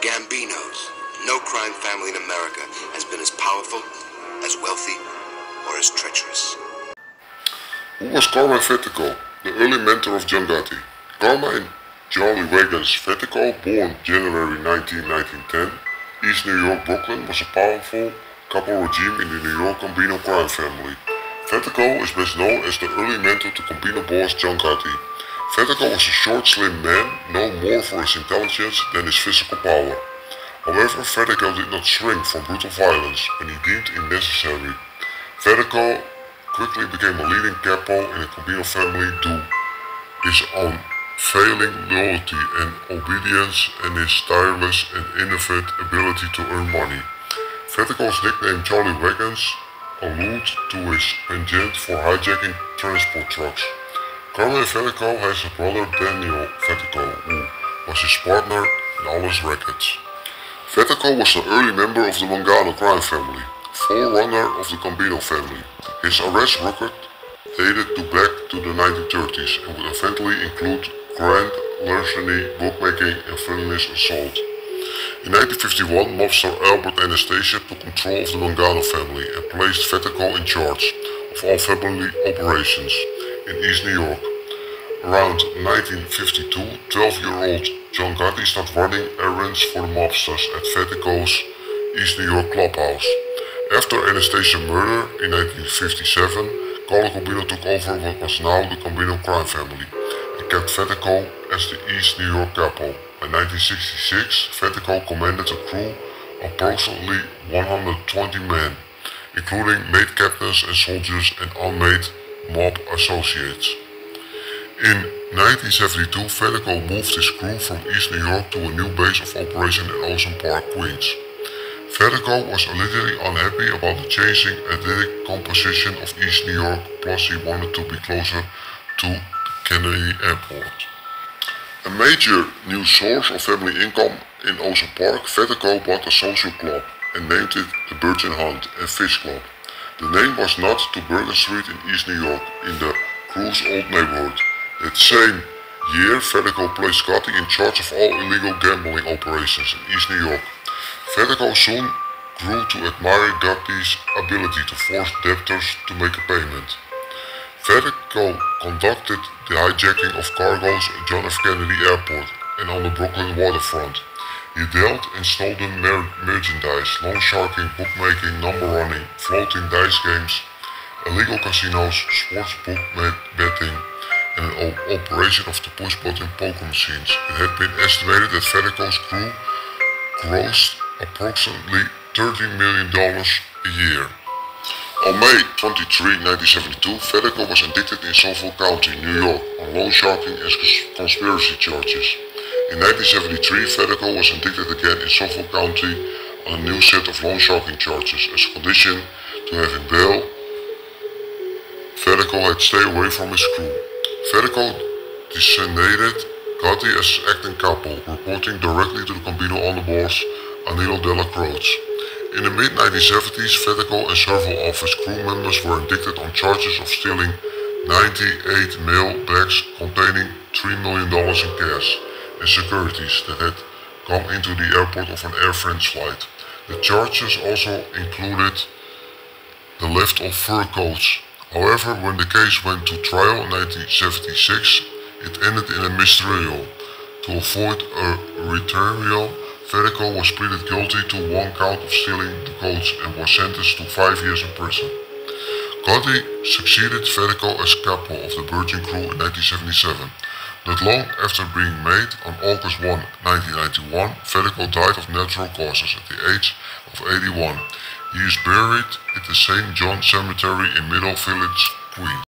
Gambinos. No crime family in America has been as powerful, as wealthy, or as treacherous. Who was Carmine Fatico, the early mentor of John Gotti? Carmine Charley Wagons Fatico, born January 19, 1910, East New York, Brooklyn, was a powerful Caporegime in the New York Gambino crime family. Fatico is best known as the early mentor to Gambino boss John Gotti. Fatico was a short, slim man, known more for his intelligence than his physical power. However, Fatico did not shrink from brutal violence when he deemed it necessary. Fatico quickly became a leading capo in the Gambino family due his unfailing loyalty and obedience and his tireless and innovative ability to earn money. Fatico's nickname Charley Wagons alludes to his penchant for hijacking transport trucks. Carmine Fatico has a brother Dario Fatico, who was his partner in all his rackets. Fatico was an early member of the Mangano crime family, forerunner of the Gambino family. His arrest record dated back to the 1930s and would eventually include grand larceny, bookmaking and felonious assault. In 1951, mobster Albert Anastasia took control of the Mangano family and placed Fatico in charge of all family operations in East New York. Around 1952, 12-year-old John Gotti started running errands for the mobsters at Fatico's East New York clubhouse. After Anastasia's murder in 1957, Carlo Gambino took over what was now the Gambino crime family and kept Fatico as the East New York capo. By 1966, Fatico commanded a crew of approximately 120 men, including made captains and soldiers and unmade mob associates. In 1972, Fatico moved his crew from East New York to a new base of operation in Ocean Park, Queens. Fatico was allegedly unhappy about the changing ethnic composition of East New York, plus he wanted to be closer to the Kennedy Airport. A major new source of family income in Ocean Park, Fatico bought a social club and named it the Birds and Hunt and Fish Club. The name was nod to Burger Street in East New York, in the crew's old neighborhood. That same year, Fatico placed Gotti in charge of all illegal gambling operations in East New York. Fatico soon grew to admire Gotti's ability to force debtors to make a payment. Fatico conducted the hijacking of cargoes at John F. Kennedy Airport and on the Brooklyn waterfront. He dealt in stolen merchandise, loan sharking, bookmaking, number running, floating dice games, illegal casinos, sports book betting, and an operation of the push-button poker machines. It had been estimated that Fatico's crew grossed approximately $30 million a year. On May 23, 1972, Fatico was indicted in Suffolk County, New York, on loan sharking and conspiracy charges. In 1973, Fatico was indicted again in Suffolk County on a new set of loan sharking charges. As a condition to having bail, Fatico had to stay away from his crew. Fatico designated Gotti as acting capo, reporting directly to the Gambino underboss Angelo Ruggiero. In the mid-1970s, Fatico and several of his crew members were indicted on charges of stealing 98 mail bags containing $3 million in cash and securities that had come into the airport of an Air France flight. The charges also included the theft of fur coats. However, when the case went to trial in 1976, it ended in a mistrial. To avoid a retrial, Fatico was pleaded guilty to one count of stealing the coats and was sentenced to 5 years in prison. Gotti succeeded Fatico as capo of the Virgin crew in 1977. Not long after being made, on August 1, 1991, Fatico died of natural causes at the age of 81. He is buried at the St. John Cemetery in Middle Village, Queens.